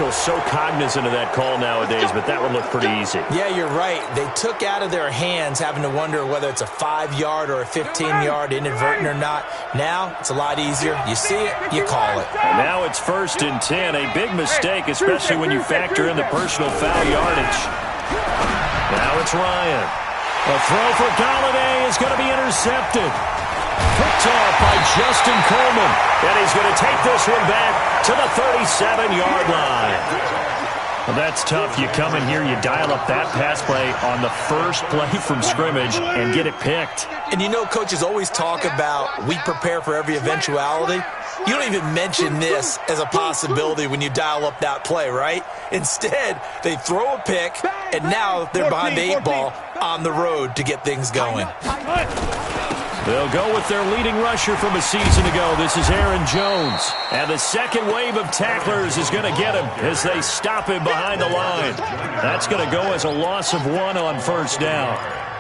officials so cognizant of that call nowadays, but that would look pretty easy. Yeah, you're right. They took out of their hands having to wonder whether it's a 5-yard or a 15-yard inadvertent or not. Now it's a lot easier. You see it, you call it. And now it's 1st and 10. A big mistake, especially when you factor in the personal foul yardage. Now it's Ryan. A throw for Golladay is going to be intercepted. Picked off by Justin Coleman. And he's going to take this one back to the 37-yard line. Well, that's tough. You come in here, you dial up that pass play on the first play from scrimmage and get it picked. And you know coaches always talk about we prepare for every eventuality. You don't even mention this as a possibility when you dial up that play, right? Instead, they throw a pick, and now they're behind the 8 ball on the road to get things going. They'll go with their leading rusher from a season ago. This is Aaron Jones. And the second wave of tacklers is going to get him as they stop him behind the line. That's going to go as a loss of 1 on first down.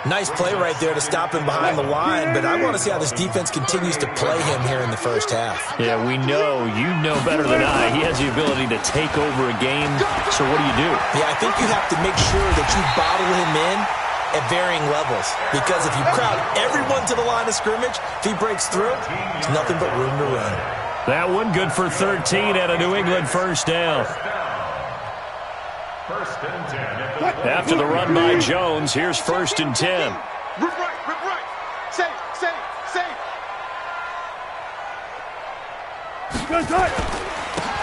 Nice play right there to stop him behind the line, but I want to see how this defense continues to play him here in the first half. Yeah, we know. You know better than I. He has the ability to take over a game. So what do? Yeah, I think you have to make sure that you bottle him in at varying levels, because if you crowd everyone to the line of scrimmage, if he breaks through, there's nothing but room to run. That one good for 13 at a New England first down. After the run by Jones, here's 1st and 10. Rip right. Safe.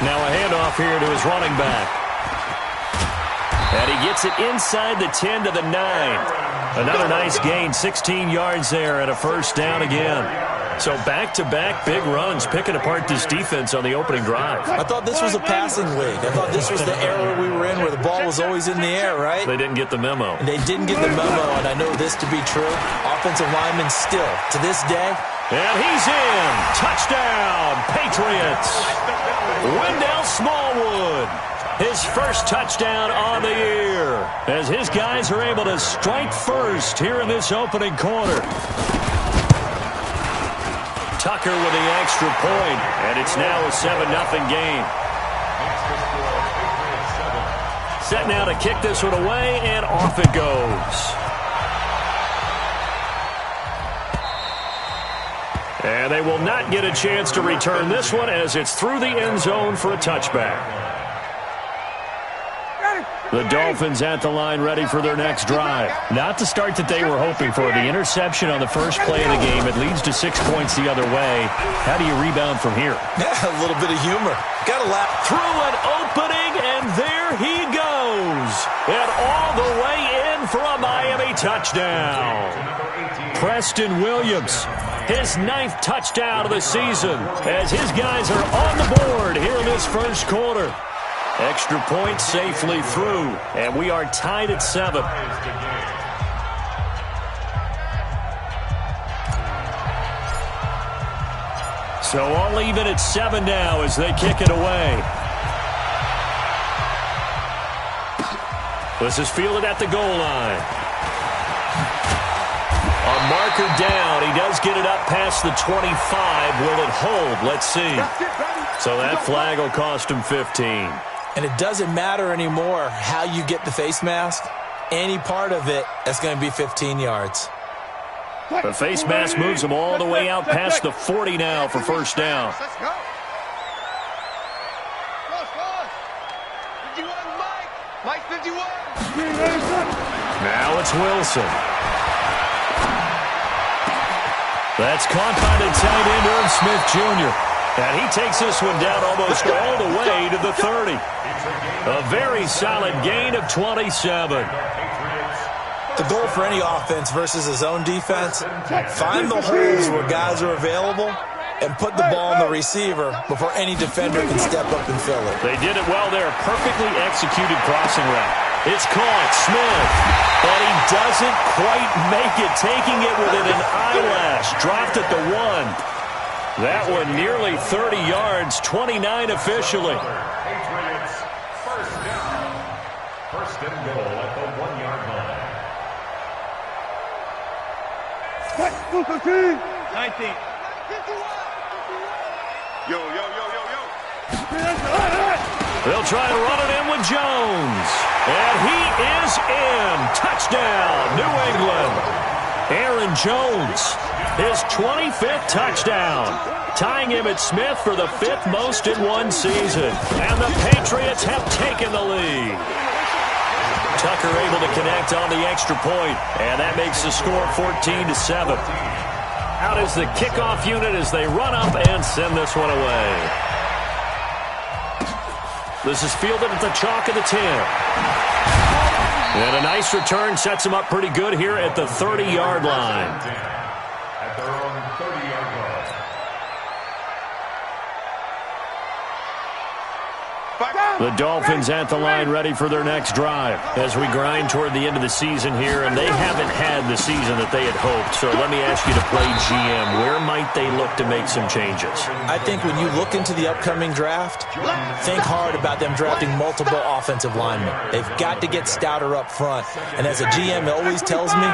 Now a handoff here to his running back. And he gets it inside the 10 to the 9. Another nice gain, 16 yards there and a first down again. So back-to-back big runs, picking apart this defense on the opening drive. I thought this was a passing league. I thought this was the era we were in where the ball was always in the air, right? They didn't get the memo. And they didn't get the memo, and I know this to be true. Offensive linemen still, to this day. And he's in. Touchdown, Patriots. Wendell Smallwood. His first touchdown on the year as his guys are able to strike first here in this opening quarter. Tucker with the extra point, and it's now a 7-0 game. Set now to kick this one away, and off it goes. And they will not get a chance to return this one as it's through the end zone for a touchback. The Dolphins at the line ready for their next drive. Not the start that they were hoping for. The interception on the first play of the game. It leads to 6 points the other way. How do you rebound from here? Yeah, a little bit of humor. Got to laugh. Through an opening, and there he goes. And all the way in for a Miami touchdown. Preston Williams, his 9th touchdown of the season as his guys are on the board here in this first quarter. Extra point safely through, and we are tied at 7. So all even at 7 now as they kick it away. This is fielded at the goal line. A marker down. He does get it up past the 25. Will it hold? Let's see. So that flag will cost him 15. And it doesn't matter anymore how you get the face mask. Any part of it, that's going to be 15 yards. The face mask moves him all the way out past the 40 now for first down. Let's go. Close. 51, Mike. 51. Now it's Wilson. That's caught by the tight end, Irv Smith Jr. And he takes this one down almost all the way to the 30. A very solid gain of 27. The goal for any offense versus his own defense, find the holes where guys are available and put the ball in the receiver before any defender can step up and fill it. They did it well there. Perfectly executed crossing route. It's caught. Smith. But he doesn't quite make it. Taking it within an eyelash. Dropped at the 1. That one nearly 30 yards, 29 officially. Patriots first down. First and goal at the 1-yard line. 19. Yo. They'll try to run it in with Jones. And he is in. Touchdown, New England. Aaron Jones, his 25th touchdown, tying Emmitt Smith for the 5th most in one season. And the Patriots have taken the lead. Tucker able to connect on the extra point, and that makes the score 14-7. Out is the kickoff unit as they run up and send this one away. This is fielded at the chalk of the 10. And a nice return sets them up pretty good here at the 30-yard line. At their own 30-yard line. The Dolphins at the line ready for their next drive as we grind toward the end of the season here, and they haven't had the season that they had hoped. So let me ask you to play GM. Where might they look to make some changes? I think when you look into the upcoming draft, think hard about them drafting multiple offensive linemen. They've got to get stouter up front. And as a GM always tells me,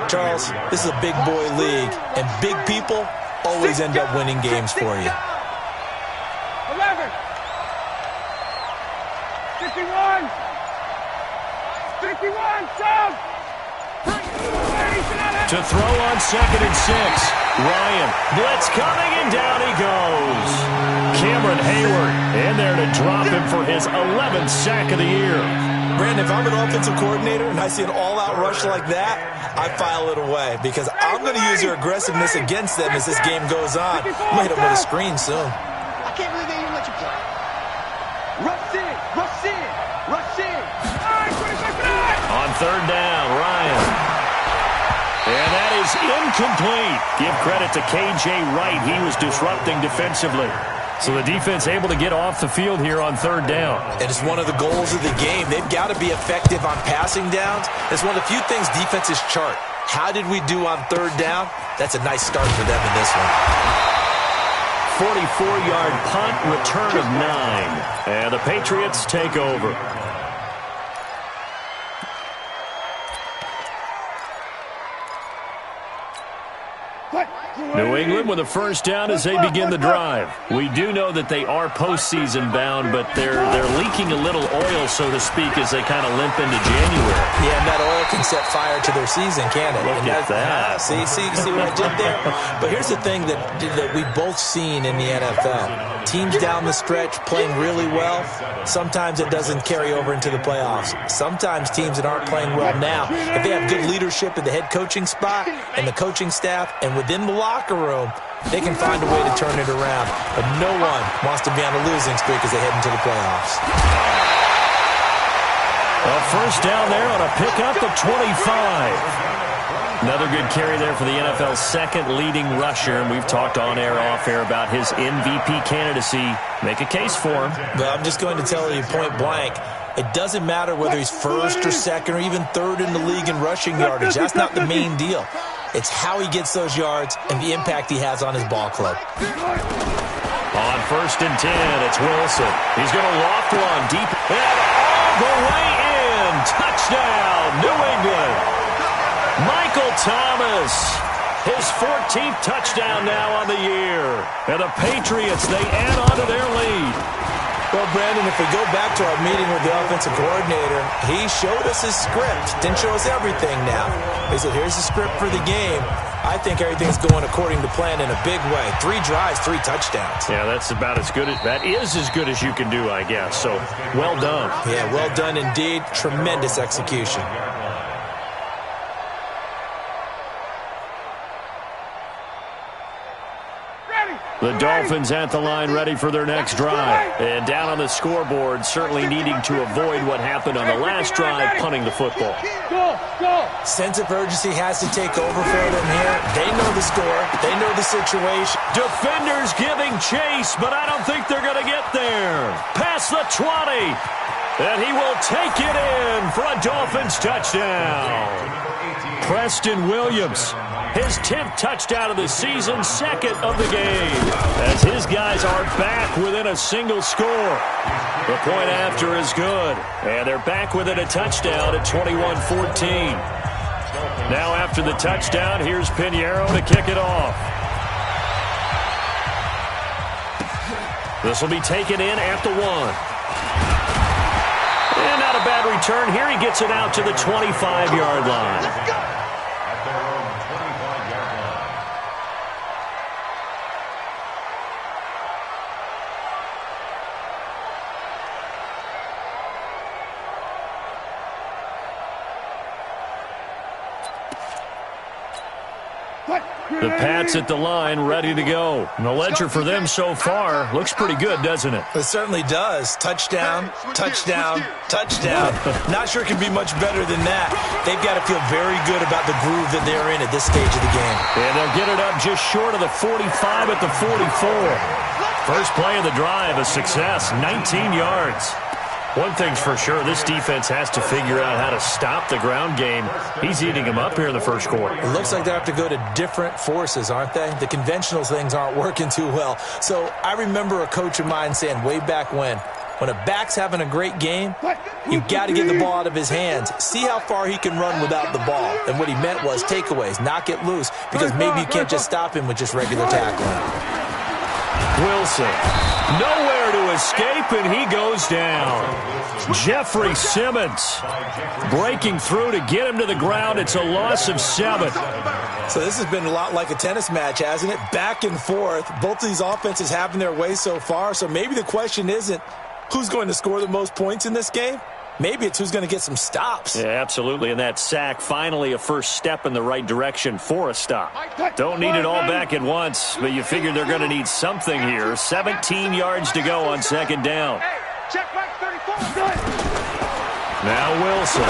Charles, this is a big boy league, and big people always end up winning games for you. 11. 51. 51. Jump. To throw on 2nd and 6. Ryan, blitz coming, and down he goes. Cameron Hayward in there to drop him for his 11th sack of the year. Brandon, if I'm an offensive coordinator and I see an all-out rush like that, I file it away because I'm going to use their aggressiveness against them as this game goes on. I'm going to hit them with a screen soon. I can't believe they even let you play. Rush in. Rush in. Rush in. All right, 25. On 3rd down, Ryan. And that is incomplete. Give credit to K.J. Wright. He was disrupting defensively. So the defense able to get off the field here on 3rd down. And it's one of the goals of the game. They've got to be effective on passing downs. It's one of the few things defenses chart. How did we do on 3rd down? That's a nice start for them in this one. 44-yard punt, return of 9. And the Patriots take over. New England with a first down as they begin the drive. We do know that they are postseason bound, but they're leaking a little oil, so to speak, as they kind of limp into January. Yeah, and that oil can set fire to their season, can't it? Look at that. See what I did there? But here's the thing that we've both seen in the NFL. Teams down the stretch playing really well, sometimes it doesn't carry over into the playoffs. Sometimes teams that aren't playing well now, if they have good leadership at the head coaching spot and the coaching staff and within the locker room, they can find a way to turn it around. But no one wants to be on a losing streak as they head into the playoffs. A first down there on a pickup at 25. Another good carry there for the NFL's 2nd leading rusher, and we've talked on air, off air about his MVP candidacy. Make a case for him. But I'm just going to tell you point blank, it doesn't matter whether he's 1st or 2nd or even 3rd in the league in rushing yardage. That's not the main deal. It's how he gets those yards and the impact he has on his ball club. On 1st and 10, it's Wilson. He's going to loft one deep and all the way in. Touchdown, New England. Michael Thomas, his 14th touchdown now on the year. And the Patriots, they add on to their lead. Well, Brandon, if we go back to our meeting with the offensive coordinator, he showed us his script. Didn't show us everything now. He said, here's the script for the game. I think everything's going according to plan in a big way. 3 drives, 3 touchdowns. Yeah, that's about as good. That is as good as you can do, I guess. So, well done. Yeah, well done indeed. Tremendous execution. The Dolphins at the line ready for their next drive. And down on the scoreboard, certainly needing to avoid what happened on the last drive, punting the football. Go. Sense of urgency has to take over for them here. They know the score. They know the situation. Defenders giving chase, but I don't think they're going to get there. Past the 20. And he will take it in for a Dolphins touchdown. Preston Williams, his 10th touchdown of the season, 2nd of the game, as his guys are back within a single score. The point after is good, and they're back within a touchdown at 21-14. Now after the touchdown, here's Pinheiro to kick it off. This will be taken in at the 1. return. Here he gets it out to the 25-yard line. At their own 25-yard line. The Pats at the line, ready to go. And the ledger for them so far looks pretty good, doesn't it? It certainly does. Touchdown, touchdown, touchdown. Not sure it can be much better than that. They've got to feel very good about the groove that they're in at this stage of the game. And they'll get it up just short of the 45 at the 44. First play of the drive, a success, 19 yards. One thing's for sure, this defense has to figure out how to stop the ground game. He's eating them up here in the first quarter. It looks like they have to go to different forces, aren't they? The conventional things aren't working too well. So I remember a coach of mine saying way back when a back's having a great game, you've got to get the ball out of his hands. See how far he can run without the ball. And what he meant was takeaways, knock it loose, because maybe you can't just stop him with just regular tackling. Wilson, nowhere to escape, and he goes down. Jeffrey Simmons breaking through to get him to the ground. It's a loss of 7. So this has been a lot like a tennis match, hasn't it? Back and forth. Both of these offenses having their way so far. So maybe the question isn't who's going to score the most points in this game. Maybe it's who's going to get some stops. Yeah, absolutely. And that sack, finally a first step in the right direction for a stop. Don't need it all back at once, but you figure they're going to need something here. 17 yards to go on second down. Now Wilson.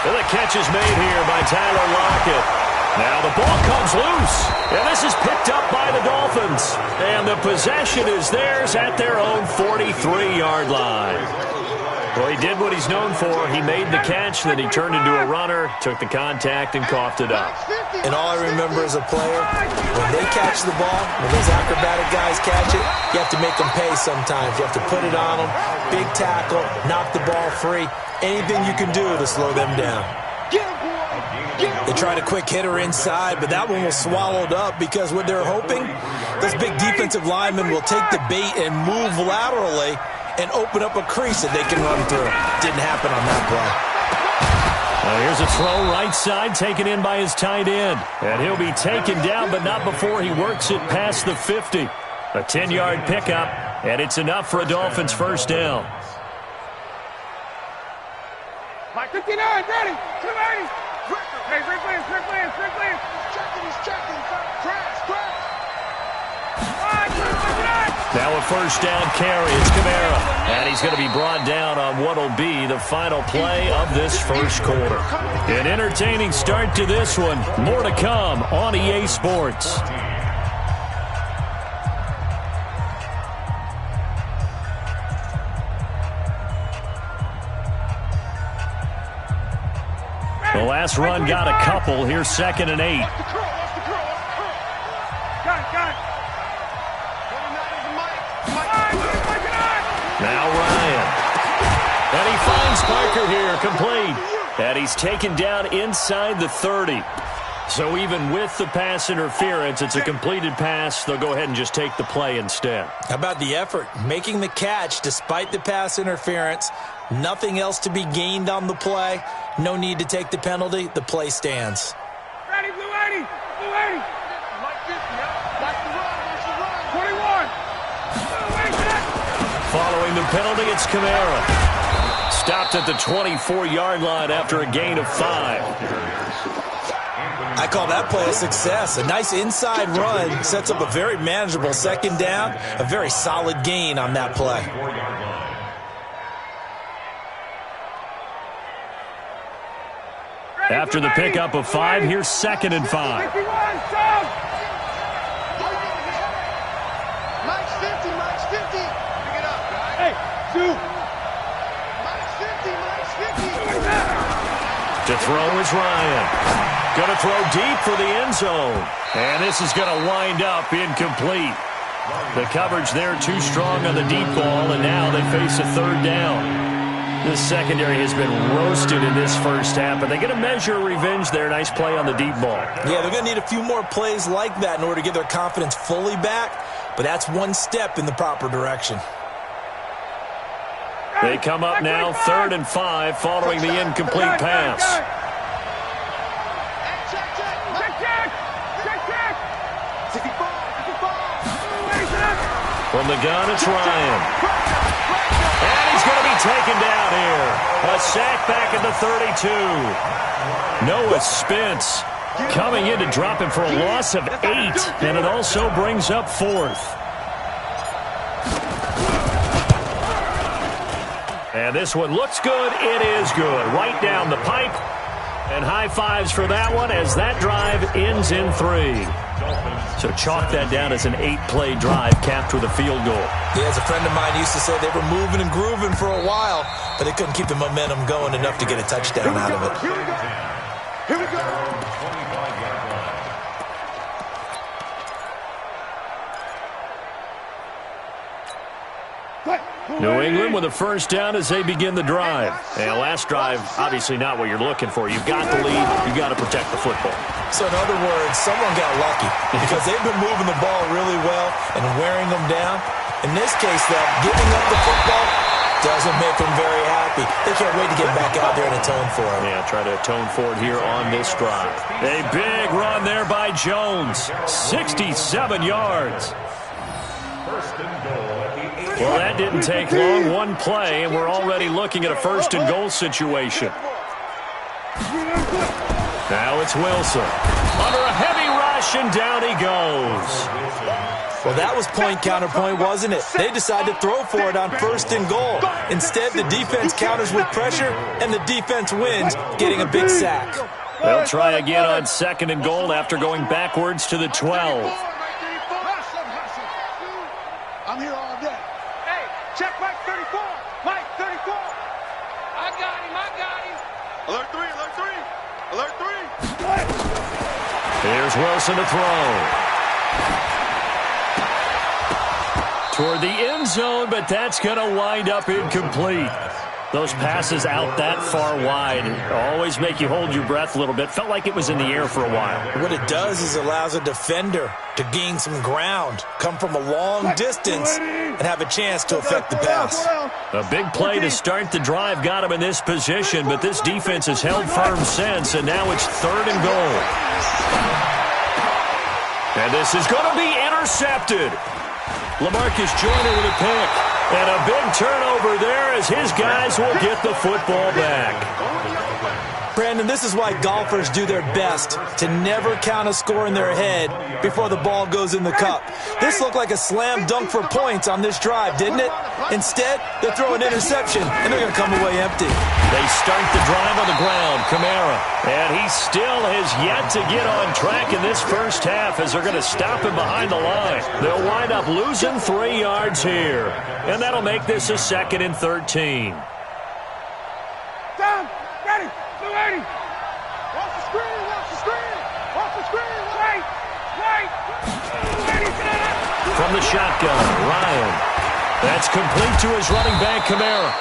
Well, the catch is made here by Tyler Lockett. Now the ball comes loose, and this is picked up by the Dolphins. And the possession is theirs at their own 43-yard line. Well, he did what he's known for. He made the catch, then he turned into a runner, took the contact, and coughed it up. And all I remember as a player, when they catch the ball, when those acrobatic guys catch it, you have to make them pay sometimes. You have to put it on them, big tackle, knock the ball free, anything you can do to slow them down. They tried a quick hitter inside, but that one was swallowed up because what they're hoping, this big defensive lineman will take the bait and move laterally and open up a crease that they can run through. Didn't happen on that play. Here's a throw right side, taken in by his tight end. And he'll be taken down, but not before he works it past the 50. A 10-yard pickup, and it's enough for a Dolphins first down. Mike 59, ready, 280. Hey, Strickland. He's checking. Crash. Now a first down carry. It's Kamara. And he's going to be brought down on what will be the final play of this first quarter. An entertaining start to this one. More to come on EA Sports. The last run got a couple. Here's 2nd and 8. Now Ryan. And he finds Parker here, complete. And he's taken down inside the 30. So even with the pass interference, it's a completed pass. They'll go ahead and just take the play instead. How about the effort? Making the catch despite the pass interference. Nothing else to be gained on the play. No need to take the penalty. The play stands. Ready, Blue 80. Blue 80. Like this, yeah. Like the run. 21. Following the penalty, it's Kamara. Stopped at the 24-yard line after a gain of 5. I call that play a success. A nice inside run sets up a very manageable second down. A very solid gain on that play. After the pickup of 5, here's 2nd and 5. Mike's 50. Pick it up, guys. Hey, 2. Mike's 50. To throw is Ryan. Going to throw deep for the end zone. And this is going to wind up incomplete. The coverage there too strong on the deep ball, and now they face a third down. This secondary has been roasted in this first half, but they're going to measure revenge there. Nice play on the deep ball. Yeah, they're going to need a few more plays like that in order to get their confidence fully back, but that's one step in the proper direction. They come up now 3rd and 5 following the incomplete pass. From the gun, it's Ryan. And he's going to be taken down here. A sack back at the 32. Noah Spence coming in to drop him for a loss of 8. And it also brings up 4th. And this one looks good. It is good. Right down the pipe. And high fives for that one as that drive ends in 3. So chalk that down as an 8-play drive capped with a field goal. Yeah, as a friend of mine used to say, they were moving and grooving for a while, but they couldn't keep the momentum going enough to get a touchdown out of it. Here we go. New England with a first down as they begin the drive. And last drive, obviously not what you're looking for. You've got the lead. You've got to protect the football. So in other words, someone got lucky because they've been moving the ball really well and wearing them down. In this case, though, giving up the football doesn't make them very happy. They can't wait to get back out there and atone for it. Yeah, try to atone for it here on this drive. A big run there by Jones. 67 yards. First and goal at the 8. Well, that didn't take long. One play, and we're already looking at a first and goal situation. Now it's Wilson. Under a heavy rush, and down he goes. Well, that was point counterpoint, wasn't it? They decided to throw for it on first and goal. Instead, the defense counters with pressure, and the defense wins, getting a big sack. They'll try again on second and goal after going backwards to the 12. I'm here all day. Hey, check Mike 34. Mike 34. I got him. Alert 3, alert 3. Alert 3. Here's Wilson to throw. Toward the end zone, but that's going to wind up incomplete. Those passes out that far wide always make you hold your breath a little bit. Felt like it was in the air for a while. What it does is allows a defender to gain some ground, come from a long distance, and have a chance to affect the pass. A big play to start the drive got him in this position, but this defense has held firm since, and now it's 3rd and goal. And this is going to be intercepted. LaMarcus Joyner with a pick. And a big turnover there as his guys will get the football back. Brandon, this is why golfers do their best to never count a score in their head before the ball goes in the cup. This looked like a slam dunk for points on this drive, didn't it? Instead, they throw an interception, and they're going to come away empty. They start the drive on the ground, Kamara. And he still has yet to get on track in this first half as they're going to stop him behind the line. They'll wind up losing 3 yards here. And that'll make this a 2nd and 13. Down. Ready. 280. Watch the screen. Watch the screen. Watch the screen. Right. From the shotgun, Ryan. That's complete to his running back, Kamara.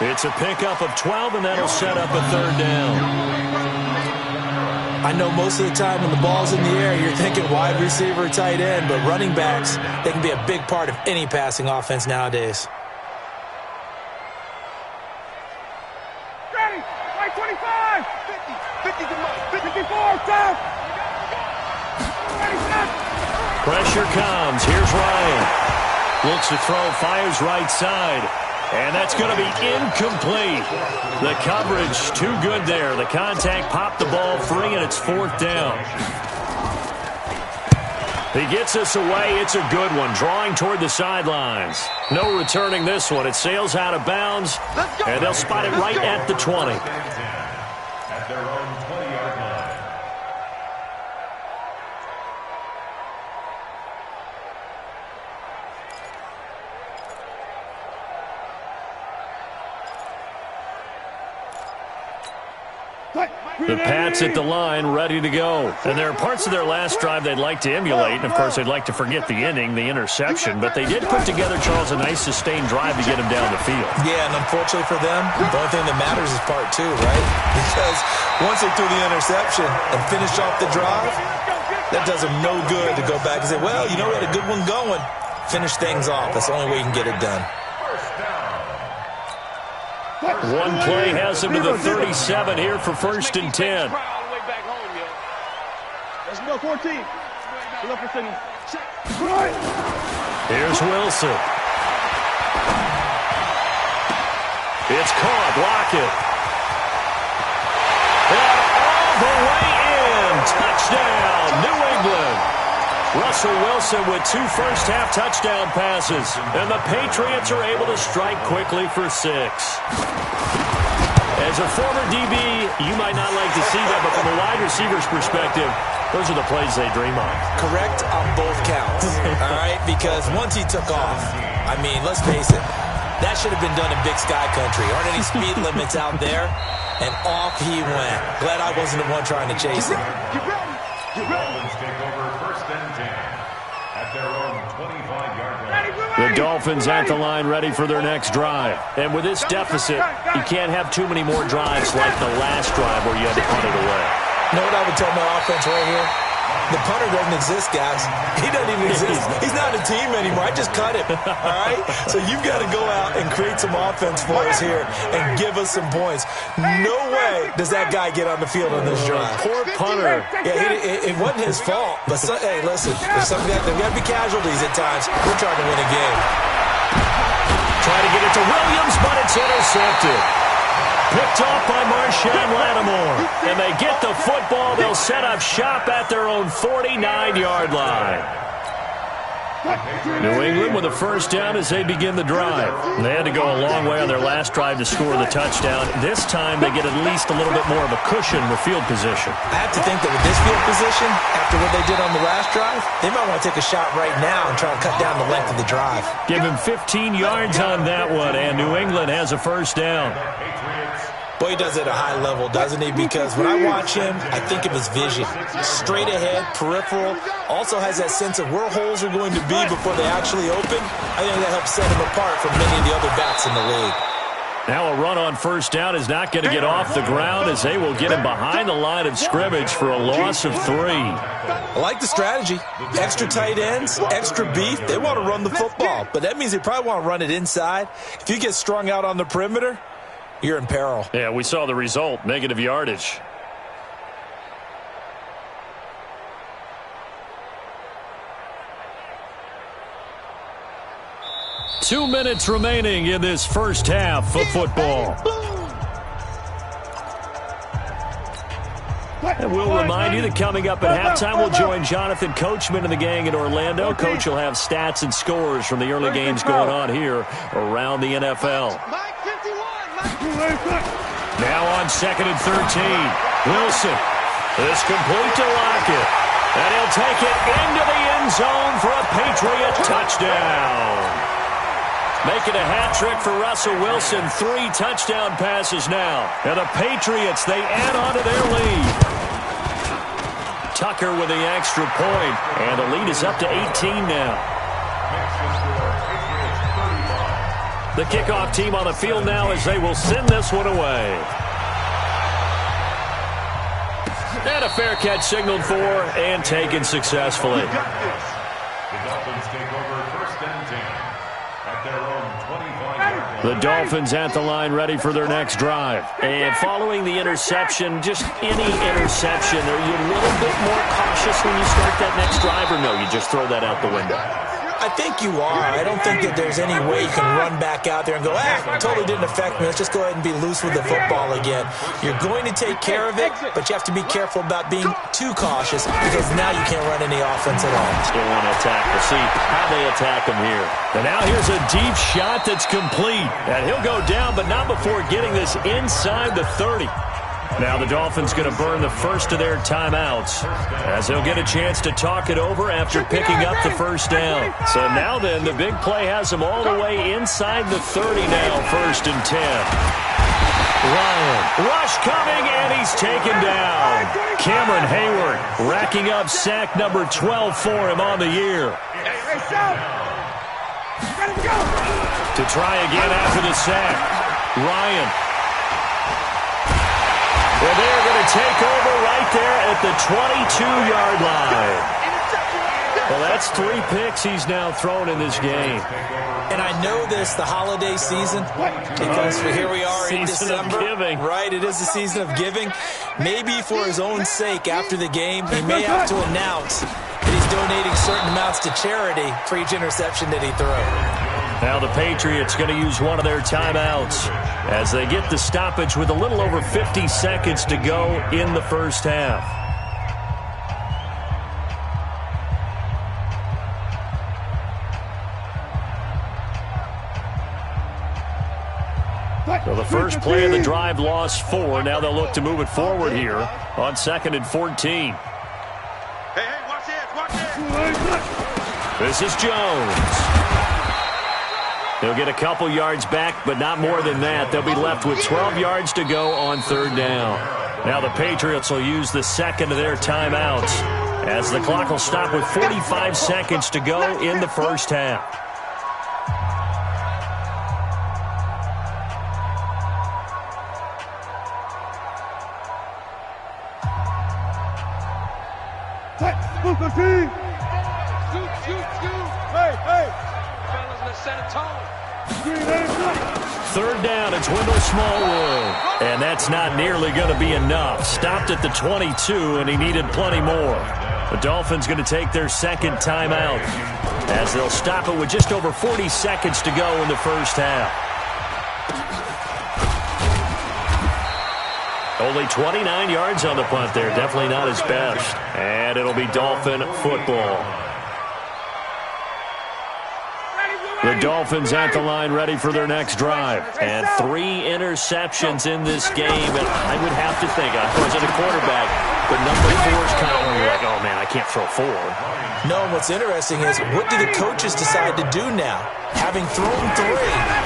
It's a pickup of 12, and that'll set up a 3rd down. I know most of the time when the ball's in the air, you're thinking wide receiver, tight end, but running backs, they can be a big part of any passing offense nowadays. Ready. Right 25. 50 to Mike. 54. Stop. Ready, stop. Pressure comes. Here's Ryan. Looks to throw, fires right side. And that's going to be incomplete. The coverage too good there. The contact popped the ball free, and it's 4th down. He gets us away. It's a good one. Drawing toward the sidelines. No returning this one. It sails out of bounds, and they'll spot it right at the 20. At their own 20-yard line. The Pats at the line, ready to go. And there are parts of their last drive they'd like to emulate, and of course they'd like to forget the inning, the interception, but they did put together, Charles, a nice sustained drive to get him down the field. Yeah, and unfortunately for them, the only thing that matters is part 2, right? Because once they threw the interception and finished off the drive, that does them no good to go back and say, well, you know, we had a good one going. Finish things off. That's the only way you can get it done. One play has him to the 37 here for 1st and 10. Let's go 14. Look for Sydney. Here's Wilson. It's caught. Lockett. And all the way in. Touchdown, New England. Russell Wilson with 2 first-half touchdown passes. And the Patriots are able to strike quickly for 6. As a former DB, you might not like to see that, but from a wide receiver's perspective, those are the plays they dream of. Correct on both counts, all right? Because once he took off, I mean, let's face it, that should have been done in Big Sky Country. Aren't any speed limits out there? And off he went. Glad I wasn't the one trying to chase him. Dolphins take over 1st and 10 at their own 25-yard line. The Dolphins at the line ready for their next drive. And with this deficit, you can't have too many more drives like the last drive where you had to punt it away. You know what I would tell my offense right here? The punter doesn't exist, guys. He doesn't even exist. He's not a team anymore. I just cut him, all right? So you've got to go out and create some offense for us here and give us some points. No way does that guy get on the field on this drive. Poor punter. Yeah, it wasn't his fault. But, hey, listen, there's got to be casualties at times. We're trying to win a game. Try to get it to Williams, but it's intercepted. Picked off by Marshawn Lattimore. And they get the football. They'll set up shop at their own 49-yard line. New England with a first down as they begin the drive. They had to go a long way on their last drive to score the touchdown. This time they get at least a little bit more of a cushion with field position. I have to think that with this field position, after what they did on the last drive, they might want to take a shot right now and try to cut down the length of the drive. Give him 15 yards on that one, and New England has a first down. Boy, he does it at a high level, doesn't he? Because when I watch him, I think of his vision. Straight ahead, peripheral. Also has that sense of where holes are going to be before they actually open. I think that helps set him apart from many of the other backs in the league. Now a run on first down is not going to get off the ground as they will get him behind the line of scrimmage for a loss of 3. I like the strategy. Extra tight ends, extra beef. They want to run the football, but that means they probably want to run it inside. If you get strung out on the perimeter, you're in peril. Yeah, we saw the result, negative yardage. Two minutes remaining in this first half of football. And we'll remind you that coming up at halftime, we'll join Jonathan Coachman and the gang in Orlando. Coach will have stats and scores from the early games going on here around the NFL. Now on 2nd and 13. Wilson is complete to Lockett. And he'll take it into the end zone for a Patriot touchdown. Making a hat trick for Russell Wilson. 3 touchdown passes now. And the Patriots, they add on to their lead. Tucker with the extra point. And the lead is up to 18 now. The kickoff team on the field now as they will send this one away. And a fair catch signaled for and taken successfully. The Dolphins take over 1st and 10 at their own 25-yard line. The Dolphins at the line ready for their next drive. And following the interception, just any interception, are you a little bit more cautious when you start that next drive, or no, you just throw that out the window? I think you are. I don't think that there's any way you can run back out there and go, totally didn't affect me. Let's just go ahead and be loose with the football again. You're going to take care of it, but you have to be careful about being too cautious because now you can't run any offense at all. Still want to attack. We'll see how they attack him here. And now here's a deep shot that's complete. And he'll go down, but not before getting this inside the 30. Now the Dolphins going to burn the first of their timeouts as they'll get a chance to talk it over after picking up the first down. So now then, the big play has them all the way inside the 30 now, 1st and 10. Ryan, rush coming, and he's taken down. Cameron Hayward racking up sack number 12 for him on the year. To try again after the sack, Ryan. Well, they're going to take over right there at the 22-yard line. Well, that's 3 picks he's now thrown in this game. And I know this, the holiday season, because here we are in December. Giving. Right, it is the season of giving. Maybe for his own sake after the game, he may have to announce that he's donating certain amounts to charity for each interception that he throws. Now the Patriots going to use one of their timeouts as they get the stoppage with a little over 50 seconds to go in the first half. So the first play of the drive lost 4. Now they'll look to move it forward here on 2nd and 14. Hey, watch this. This is Jones. He'll get a couple yards back, but not more than that. They'll be left with 12 yards to go on 3rd down. Now the Patriots will use the second of their timeouts as the clock will stop with 45 seconds to go in the first half. Shoot. Hey. Fellas, let's set a tone. 3rd down, it's Wendell Smallwood. And that's not nearly going to be enough. Stopped at the 22, and he needed plenty more. The Dolphins going to take their second timeout as they'll stop it with just over 40 seconds to go in the first half. Only 29 yards on the punt there. Definitely not his best. And it'll be Dolphin football. The Dolphins at the line ready for their next drive. And 3 interceptions in this game. And I would have to think, I wasn't a quarterback, but number 4 is kind of when you're like, oh, man, I can't throw 4. No, what's interesting is what do the coaches decide to do now? Having thrown 3,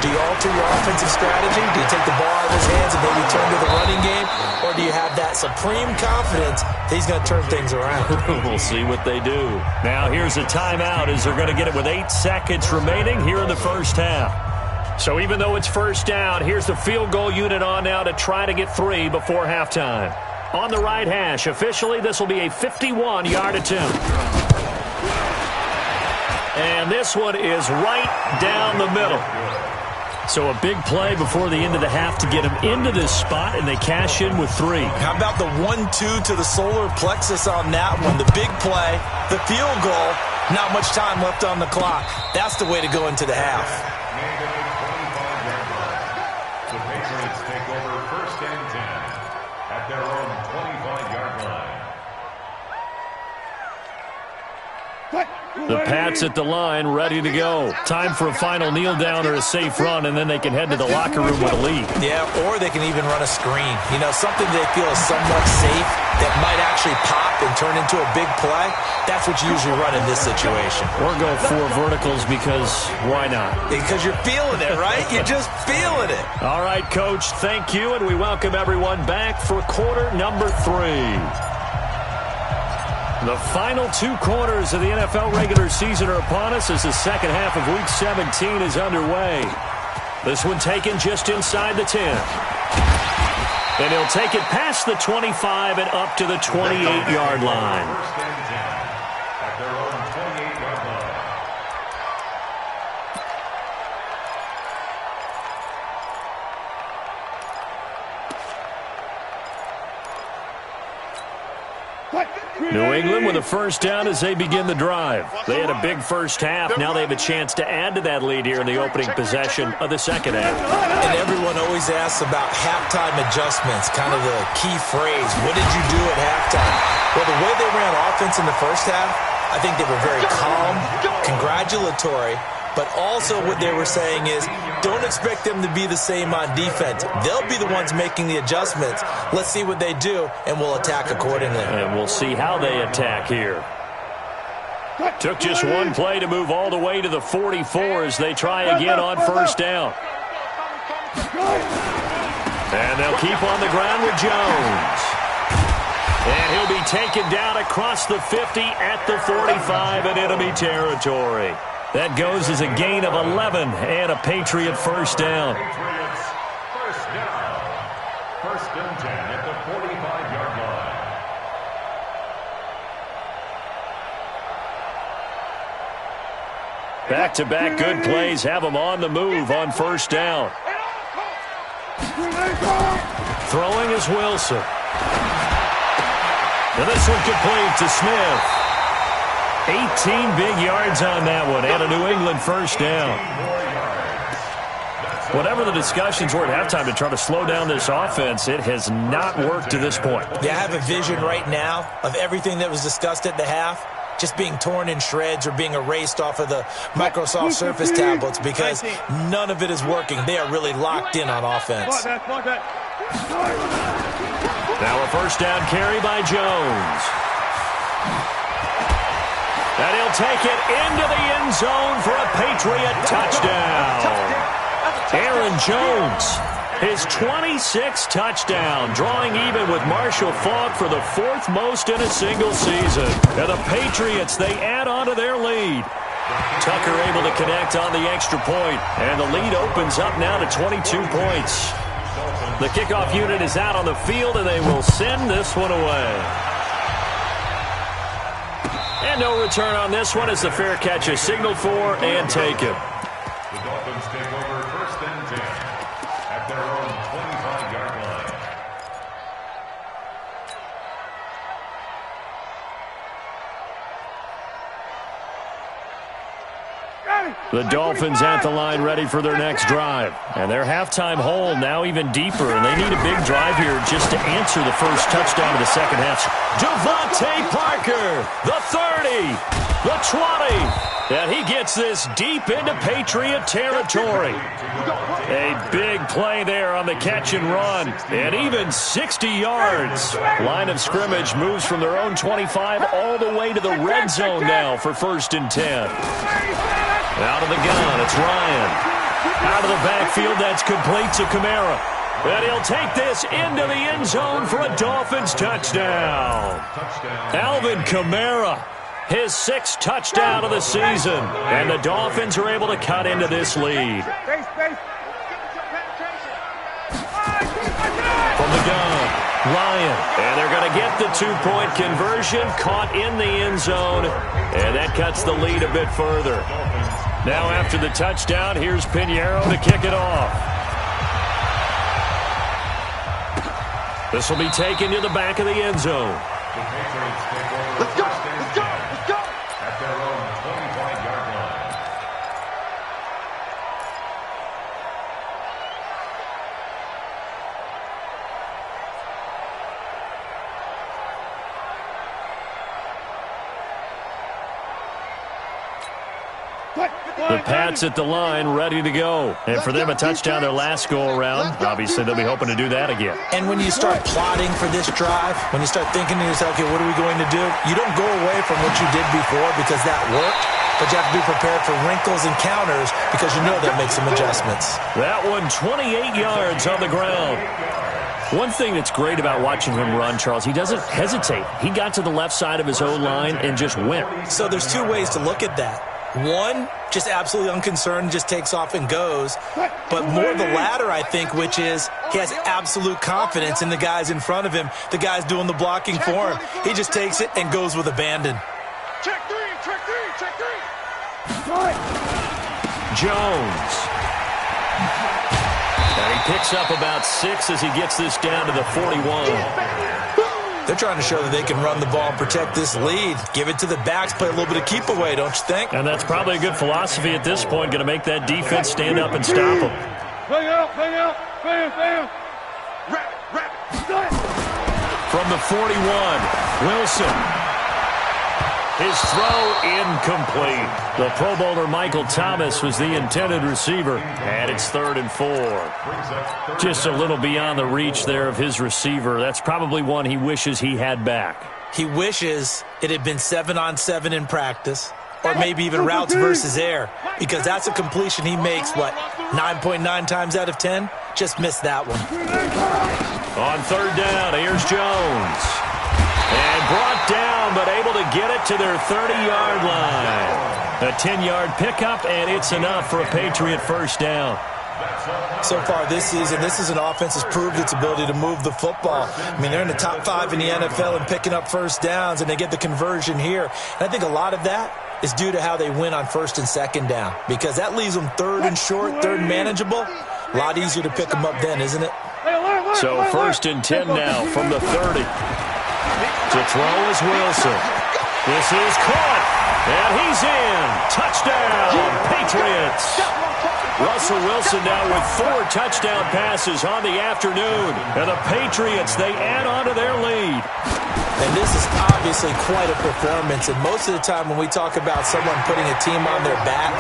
do you alter your offensive strategy? Do you take the ball out of his hands and maybe turn to the running game? Or do you have that supreme confidence that he's going to turn things around? We'll see what they do. Now here's a timeout as they're going to get it with 8 seconds remaining here in the first half. So even though it's first down, here's the field goal unit on now to try to get 3 before halftime. On the right hash, officially this will be a 51-yard attempt. And this one is right down the middle. So a big play before the end of the half to get him into this spot, and they cash in with 3. How about the 1-2 to the solar plexus on that one? The big play, the field goal, not much time left on the clock. That's the way to go into the half. The Patriots take over 1st and 10 at their own 25-yard line. The Pats at the line, ready to go. Time for a final kneel down or a safe run, and then they can head to the locker room with a lead. Yeah, or they can even run a screen. You know, something they feel is somewhat safe that might actually pop and turn into a big play. That's what you usually run in this situation. Or go 4 verticals because why not? Because you're feeling it, right? You're just feeling it. All right, Coach, thank you, and we welcome everyone back for quarter number 3. The final 2 quarters of the NFL regular season are upon us as the second half of Week 17 is underway. This one taken just inside the 10. And he'll take it past the 25 and up to the 28-yard line. 1st and 10 at their own 28-yard line. New England with a first down as they begin the drive. They had a big first half. Now they have a chance to add to that lead here in the opening possession of the second half. And everyone always asks about halftime adjustments, kind of the key phrase. What did you do at halftime? Well, the way they ran offense in the first half, I think they were very calm, congratulatory, but also what they were saying is don't expect them to be the same on defense. They'll be the ones making the adjustments. Let's see what they do, and we'll attack accordingly. And we'll see how they attack here. Took just one play to move all the way to the 44 as they try again on first down. And they'll keep on the ground with Jones. And he'll be taken down across the 50 at the 45 in enemy territory. That goes as a gain of 11 and a Patriot first down. Patriots first down. 1st and 10 at the 45-yard line. Back-to-back good plays have them on the move on first down. Throwing is Wilson. And this one complete to Smith. 18 big yards on that one and a New England first down. Whatever the discussions were at halftime to try to slow down this offense, it has not worked to this point. Yeah, I have a vision right now of everything that was discussed at the half just being torn in shreds or being erased off of the Microsoft Surface tablets because none of it is working. They are really locked in on offense. Now a first down carry by Jones. And he'll take it into the end zone for a Patriot touchdown. Aaron Jones, his 26th touchdown, drawing even with Marshall Faulk for the 4th most in a single season. And the Patriots, they add on to their lead. Tucker able to connect on the extra point, and the lead opens up now to 22 points. The kickoff unit is out on the field, and they will send this one away. And no return on this one as the fair catch is signaled for and taken. The Dolphins take over first and 10 at their own 25-yard line. The Dolphins at the line ready for their next drive. And their halftime hole now even deeper, and they need a big drive here just to answer the first touchdown of the second half. Devontae Parker, the 30, the 20. And he gets this deep into Patriot territory. A big play there on the catch and run. And even 60 yards. Line of scrimmage moves from their own 25 all the way to the red zone now for first and 10. Out of the gun, it's Ryan. Out of the backfield, that's complete to Kamara. And he'll take this into the end zone for a Dolphins touchdown. Alvin Kamara, his 6th touchdown of the season. And the Dolphins are able to cut into this lead. From the gun, Ryan. And they're going to get the 2-point conversion, caught in the end zone. And that cuts the lead a bit further. Now after the touchdown, here's Pinheiro to kick it off. This will be taken to the back of the end zone. The Patriots take over Let's go! first and Let's go! 10 Let's go! at their own 25-yard line. The Pats at the line, ready to go. And for them, a touchdown their last go-around. Obviously, they'll be hoping to do that again. And when you start plotting for this drive, when you start thinking to yourself, okay, what are we going to do? You don't go away from what you did before because that worked, but you have to be prepared for wrinkles and counters because you know they'll make some adjustments. That one, 28 yards on the ground. One thing that's great about watching him run, Charles, he doesn't hesitate. He got to the left side of his O-line and just went. So there's 2 ways to look at that. One, just absolutely unconcerned, just takes off and goes. But more the latter, I think, which is he has absolute confidence in the guys in front of him. The guys doing the blocking for him. He just takes it and goes with abandon. Check 3, check 3, check 3. Jones. And he picks up about 6 as he gets this down to the 41. They're trying to show that they can run the ball and protect this lead. Give it to the backs, play a little bit of keep away, don't you think? And that's probably a good philosophy at this point, going to make that defense stand up and stop them. Bang out, bang out, bang, bang. From the 41, Wilson. His throw incomplete. The Pro Bowler Michael Thomas was the intended receiver. And it's 3rd and 4. Just a little beyond the reach there of his receiver. That's probably one he wishes he had back. He wishes it had been 7-on-7 in practice, or maybe even routes versus air, because that's a completion he makes, 9.9 times out of 10? Just missed that one. On 3rd down, here's Jones. And brought down, but able to get it to their 30-yard line. A 10-yard pickup, and it's enough for a Patriot first down. So far this season, this is an offense that's proved its ability to move the football. I mean, they're in the top 5 in the NFL and picking up first downs, and they get the conversion here. And I think a lot of that is due to how they win on first and second down, because that leaves them third and short, third and manageable. A lot easier to pick them up then, isn't it? So first and 10 now from the 30. To throw is Wilson. This is caught, and he's in. Touchdown, Patriots. Russell Wilson now with 4 touchdown passes on the afternoon. And the Patriots, they add on to their lead. And this is obviously quite a performance. And most of the time when we talk about someone putting a team on their back,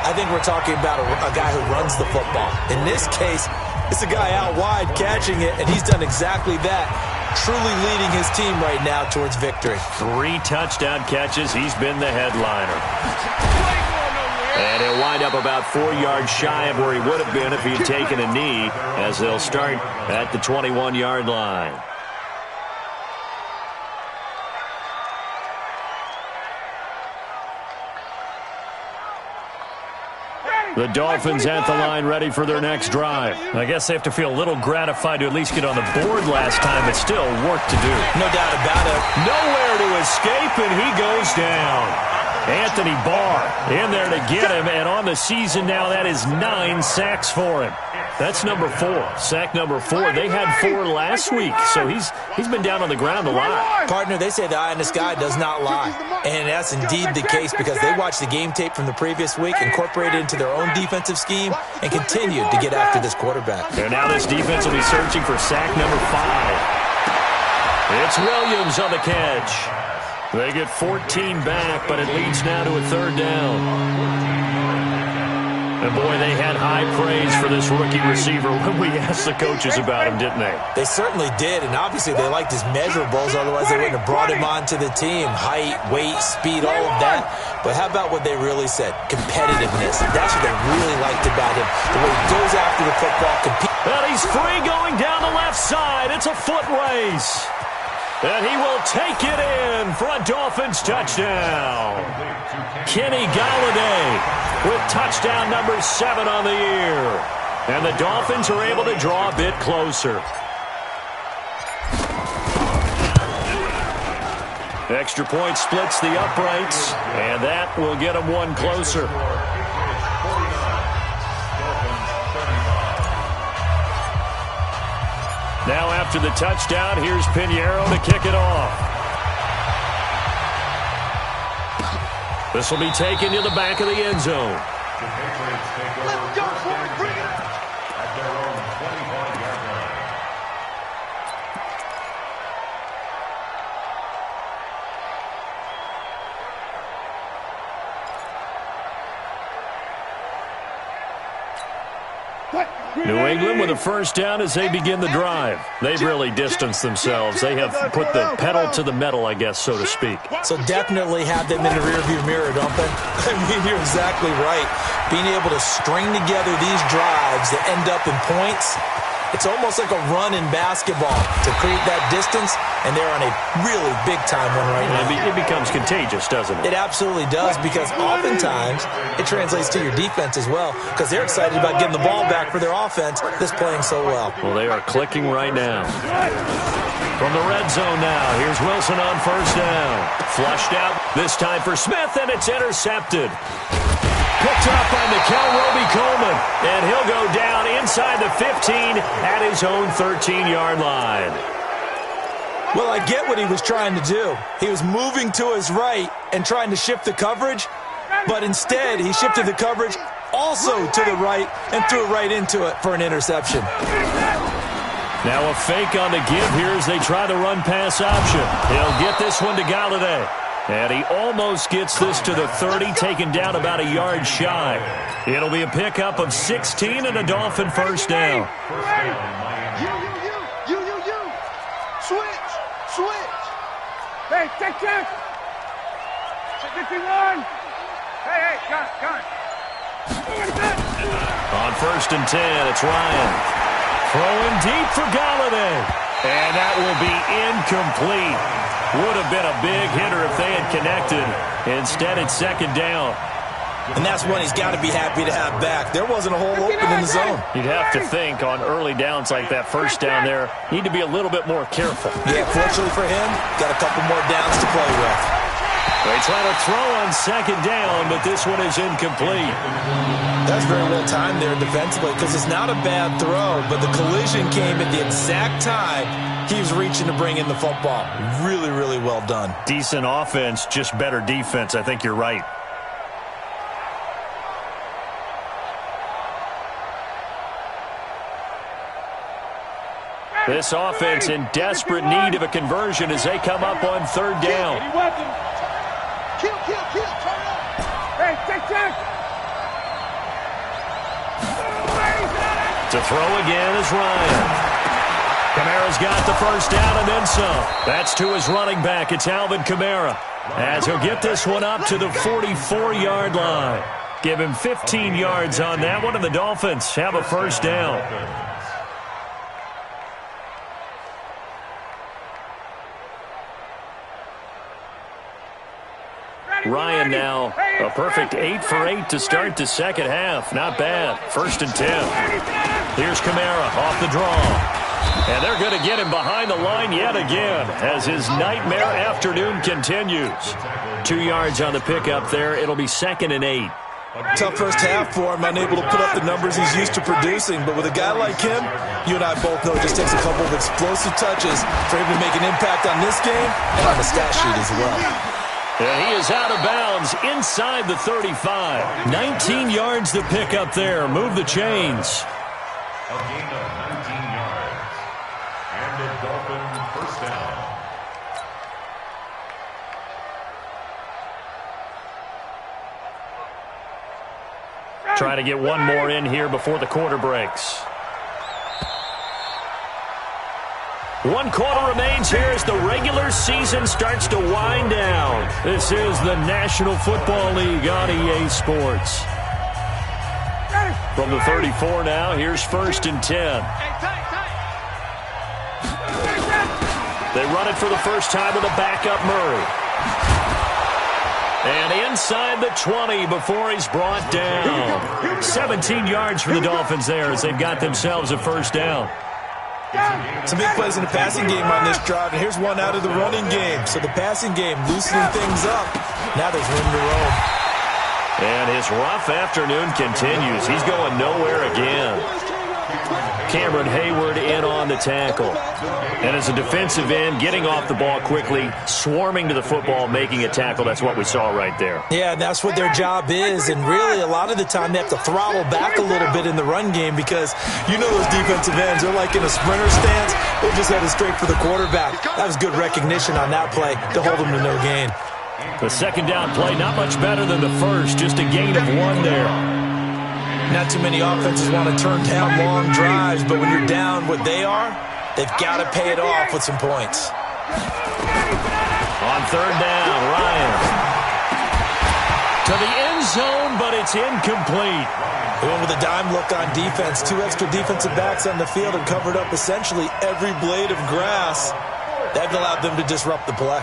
I think we're talking about a guy who runs the football. In this case, it's a guy out wide catching it, and he's done exactly that, truly leading his team right now towards victory. 3 touchdown catches. He's been the headliner. And he'll wind up about 4 yards shy of where he would have been if he had taken a knee, as they'll start at the 21-yard line. The Dolphins at the line, ready for their next drive. I guess they have to feel a little gratified to at least get on the board last time, but still work to do. No doubt about it. Nowhere to escape, and he goes down. Anthony Barr in there to get him, and on the season now, that is 9 sacks for him. That's number 4. Sack number 4. They had 4 last week, so he's been down on the ground a lot. Partner, they say the eye in the sky does not lie. And that's indeed the case, because they watched the game tape from the previous week, incorporated it into their own defensive scheme, and continued to get after this quarterback. And now this defense will be searching for sack number 5. It's Williams on the catch. They get 14 back, but it leads now to a 3rd down. And, boy, they had high praise for this rookie receiver when we asked the coaches about him, didn't they? They certainly did, and obviously they liked his measurables. Otherwise, they wouldn't have brought him onto the team. Height, weight, speed, all of that. But how about what they really said? Competitiveness. That's what they really liked about him. The way he goes after the football. And he's free going down the left side. It's a foot race. And he will take it in for a Dolphins touchdown. Kenny Golladay with touchdown number 7 on the year. And the Dolphins are able to draw a bit closer. Extra point splits the uprights, and that will get them 1 closer. Now after the touchdown, here's Pinheiro to kick it off. This will be taken to the back of the end zone. Let's go for it, bring it up. At their own 25-yard line. New England with a first down as they begin the drive. They've really distanced themselves. They have put the pedal to the metal, I guess, so to speak. So definitely have them in the rearview mirror, don't they? I mean, you're exactly right. Being able to string together these drives that end up in points, it's almost like a run in basketball to create that distance, and they're on a really big-time one right now. It becomes contagious, doesn't it? It absolutely does, because oftentimes it translates to your defense as well, because they're excited about getting the ball back for their offense that's playing so well. Well, they are clicking right now. From the red zone now, here's Wilson on first down. Flushed out this time for Smith, and it's intercepted. Picked up by Nickel Roby-Coleman, and he'll go down inside the 15 at his own 13-yard line. Well, I get what he was trying to do. He was moving to his right and trying to shift the coverage, but instead he shifted the coverage also to the right and threw it right into it for an interception. Now a fake on the give here as they try the run-pass option. He'll get this one to Golladay. And he almost gets this to the 30, taken down about a yard shy. It'll be a pickup of 16 and a Dolphin first down. You. Switch. Hey, check. Check 51. Hey, gun. On first and 10, it's Ryan. Throwing deep for Golladay. And that will be incomplete. Would have been a big hitter if they had connected. Instead, it's second down. And that's one he's got to be happy to have back. There wasn't a hole open in the zone. You'd have to think on early downs like that first down there, need to be a little bit more careful. Yeah, fortunately for him, got a couple more downs to play with. They try to throw on second down, but this one is incomplete. That's very well timed there defensively because it's not a bad throw, but the collision came at the exact time he was reaching to bring in the football. Really, really well done. Decent offense, just better defense. I think you're right. This offense in desperate need of a conversion as they come up on third down. Kill, turn up. Hey, check. To throw again is Ryan. Kamara's got the first down and then some. That's to his running back. It's Alvin Kamara. As he'll get this one up to the 44-yard line. Give him 15 yards on that one, and the Dolphins have a first down. Ryan now a perfect 8 for 8 to start the second half. Not bad. 1st and 10. Here's Kamara off the draw. And they're going to get him behind the line yet again as his nightmare afternoon continues. 2 yards on the pickup there. It'll be 2nd and 8. Tough first half for him, unable to put up the numbers he's used to producing. But with a guy like him, you and I both know it just takes a couple of explosive touches for him to make an impact on this game and on the stat sheet as well. And he is out of bounds inside the 35. 19 yards to pick up there. Move the chains. A gain of 19 yards. And a Dolphin first down. Try to get one more in here before the quarter breaks. 1 quarter remains here as the regular season starts to wind down. This is the National Football League on EA Sports. From the 34 now, here's 1st and 10. They run it for the first time with a backup Murray. And inside the 20 before he's brought down. 17 yards for the Dolphins there as they've got themselves a first down. Some big plays in the passing game on this drive, and here's one out of the running game. So the passing game loosening things up. Now there's room to roam. And his rough afternoon continues. He's going nowhere again. Cameron Hayward in on the tackle. And as a defensive end, getting off the ball quickly, swarming to the football, making a tackle. That's what we saw right there. Yeah, and that's what their job is. And really, a lot of the time, they have to throttle back a little bit in the run game because you know those defensive ends, they're like in a sprinter stance. They just headed straight for the quarterback. That was good recognition on that play to hold them to no gain. The second down play, not much better than the first, just a gain of 1 there. Not too many offenses want to turn down long drives, but when you're down what they are, they've got to pay it off with some points. On third down, Ryan. To the end zone, but it's incomplete. They went with a dime look on defense. 2 extra defensive backs on the field and covered up essentially every blade of grass. That allowed them to disrupt the play.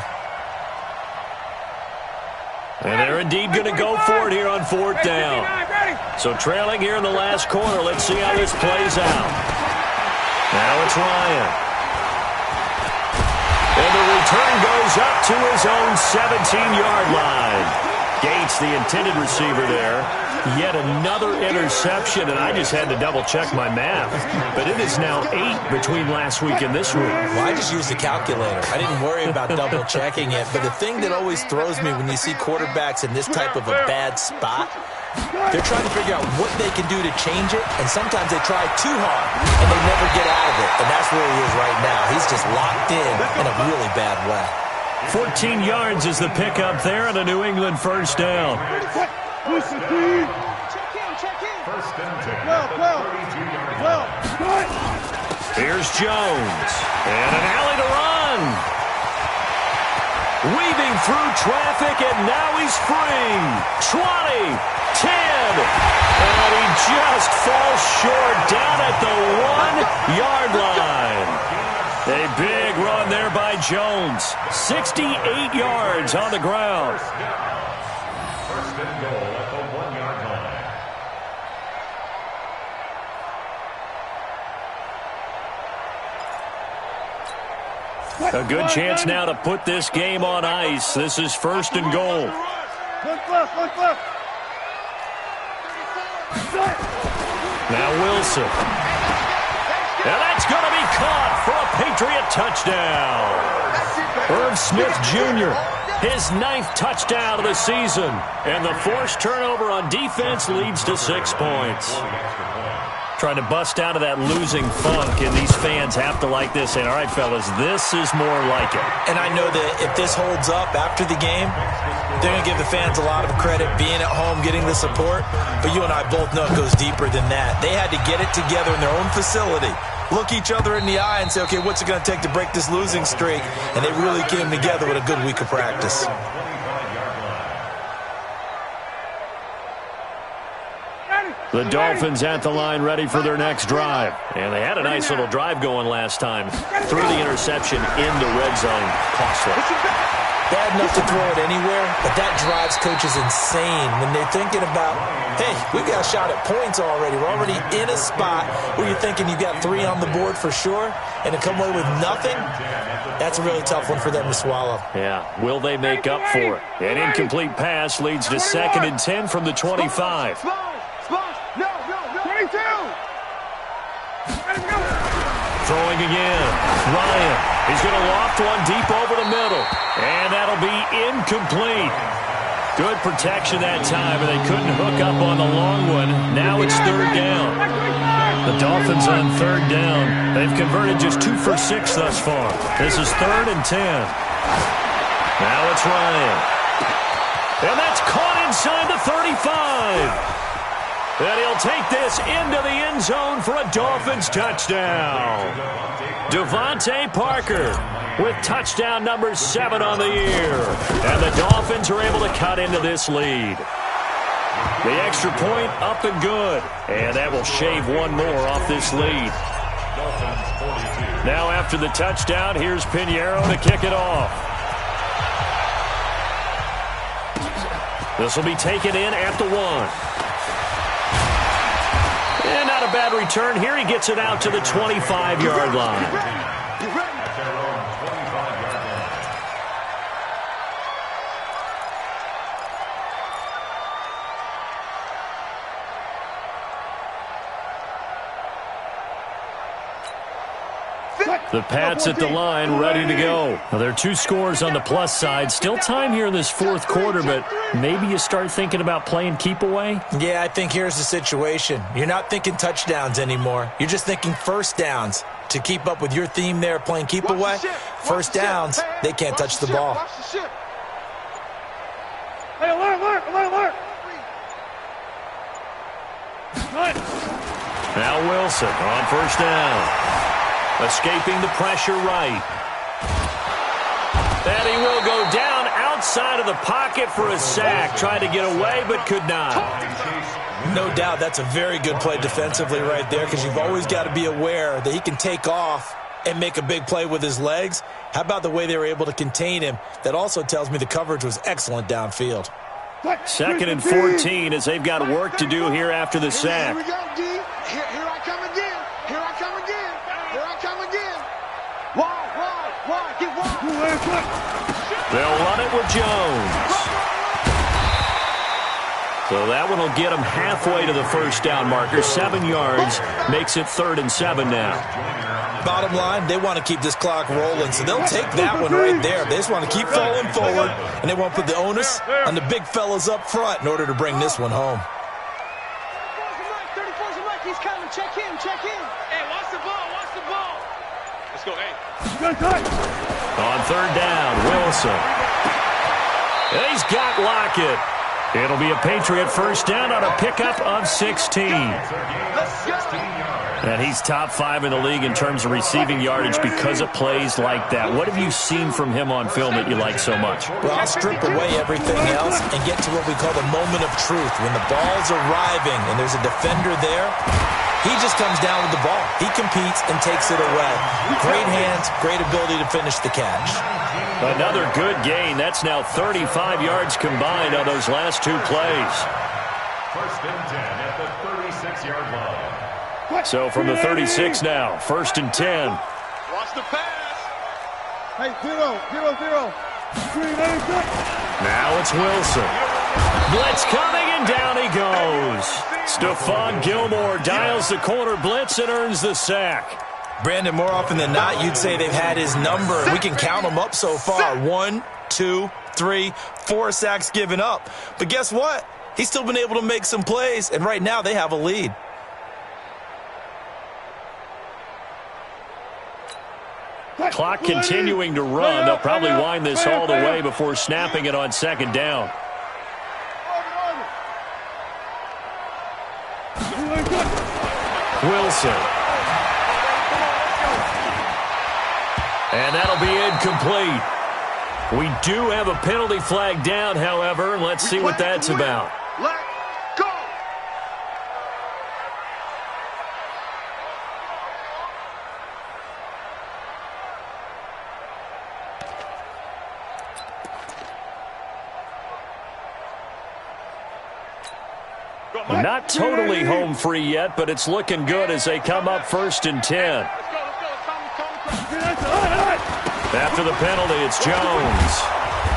And they're indeed going to go for it here on 4th down. So trailing here in the last quarter. Let's see how this plays out. Now it's Ryan. And the return goes up to his own 17-yard line. Gates, the intended receiver there. Yet another interception, and I just had to double-check my math. But it is now 8 between last week and this week. Well, I just used the calculator. I didn't worry about double-checking it. But the thing that always throws me when you see quarterbacks in this type of a bad spot, they're trying to figure out what they can do to change it, and sometimes they try too hard, and they never get out of it. And that's where he is right now. He's just locked in a really bad way. 14 yards is the pickup there and a New England first down. First and 10. Here's Jones. And an alley to run. Weaving through traffic, and now he's free. 20, 10. And he just falls short down at the 1-yard line. A big run there by Jones. 68 yards on the ground. First and goal at the 1-yard line. A good chance now to put this game on ice. This is 1st and goal. Now Wilson. And that's going to be caught for a Patriot touchdown. Irv Smith Jr., his 9th touchdown of the season. And the forced turnover on defense leads to 6 points. Trying to bust out of that losing funk, and these fans have to like this. And all right, fellas, this is more like it. And I know that if this holds up after the game, they're going to give the fans a lot of credit being at home, getting the support. But you and I both know it goes deeper than that. They had to get it together in their own facility, look each other in the eye and say, okay, what's it going to take to break this losing streak? And they really came together with a good week of practice. The Dolphins at the line ready for their next drive. And they had a nice little drive going last time. Threw the interception in the red zone. Costly. Bad enough to throw it anywhere, but that drives coaches insane when they're thinking about, hey, we've got a shot at points already. We're already in a spot where you're thinking you've got 3 on the board for sure, and to come away with nothing, that's a really tough one for them to swallow. Yeah, will they make up for it? An incomplete pass leads to 2nd and 10 from the 25. Throwing again. Ryan. He's going to loft one deep over the middle. And that'll be incomplete. Good protection that time, and they couldn't hook up on the long one. Now it's 3rd down. The Dolphins on 3rd down. They've converted just 2 for 6 thus far. This is 3rd and 10. Now it's Ryan. And that's caught inside the 35. And he'll take this into the end zone for a Dolphins touchdown. Devontae Parker with touchdown number 7 on the year. And the Dolphins are able to cut into this lead. The extra point up and good. And that will shave one more off this lead. Now after the touchdown, here's Pinheiro to kick it off. This will be taken in at the 1. And not a bad return here. He gets it out to the 25-yard line. The Pats at the line, ready to go. Now, there are 2 scores on the plus side. Still time here in this 4th quarter, but maybe you start thinking about playing keep away? Yeah, I think here's the situation. You're not thinking touchdowns anymore. You're just thinking first downs. To keep up with your theme there, playing keep away, first downs, they can't touch the ball. Hey, alert. Now Wilson on 1st down. Escaping the pressure right. And he will go down outside of the pocket for a sack. Tried to get away, but could not. No doubt that's a very good play defensively right there, because you've always got to be aware that he can take off and make a big play with his legs. How about the way they were able to contain him? That also tells me the coverage was excellent downfield. 2nd and 14 as they've got work to do here after the sack. Here we go, D. Here I come again. Wide. Get wide. They'll run it with Jones. So that one will get them halfway to the first down marker. 7 yards makes it 3rd and 7 now. Bottom line, they want to keep this clock rolling, so they'll take that one right there. They just want to keep falling forward, and they want to put the onus on the big fellas up front in order to bring this one home. 34's the mic. He's coming. Check in. Hey, watch the ball. Let's go, hey. On 3rd down, Wilson. He's got Lockett. It'll be a Patriot first down on a pickup of 16. And he's top 5 in the league in terms of receiving yardage because of plays like that. What have you seen from him on film that you like so much? Well, I'll strip away everything else and get to what we call the moment of truth. When the ball's arriving and there's a defender there, he just comes down with the ball. He competes and takes it away. Great hands, great ability to finish the catch. Another good gain. That's now 35 yards combined on those last 2 plays. 1st and 10 at the 36-yard line. So from the 36 now, 1st and 10. Watch the pass. Hey, 0-0-0. Now it's Wilson. Blitz coming, and down he goes. Stephon Gilmore dials the corner blitz and earns the sack. Brandon, more often than not, you'd say they've had his number. We can count them up so far. 1, 2, 3, 4 sacks given up. But guess what? He's still been able to make some plays, and right now they have a lead. Clock continuing to run. They'll probably wind this all the way before snapping it on second down. Wilson. And that'll be incomplete. We do have a penalty flag down, however, and let's see what that's about. Let's go. Not totally home free yet, but it's looking good as they come up 1st and 10. After the penalty, it's Jones.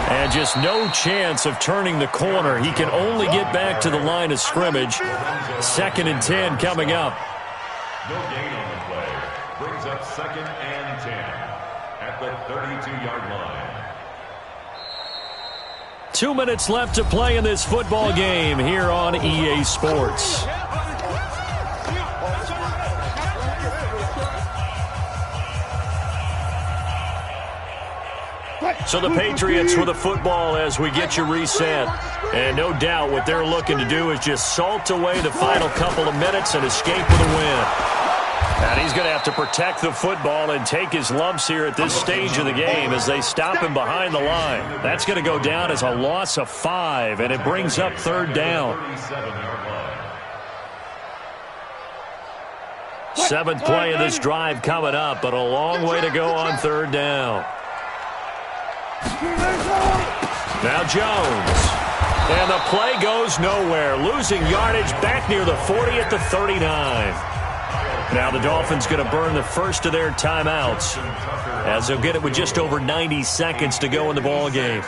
And just no chance of turning the corner. He can only get back to the line of scrimmage. 2nd and 10 coming up. No gain on the play. Brings up 2nd and 10 at the 32-yard line. 2 minutes left to play in this football game here on EA Sports. So the Patriots with the football as we get you reset. And no doubt what they're looking to do is just salt away the final couple of minutes and escape with a win. And he's going to have to protect the football and take his lumps here at this stage of the game as they stop him behind the line. That's going to go down as a loss of 5, and it brings up 3rd down. 7th play of this drive coming up, but a long way to go on 3rd down. Now Jones. And the play goes nowhere. Losing yardage back near the 40 at the 39. Now the Dolphins going to burn the first of their timeouts as they'll get it with just over 90 seconds to go in the ball game.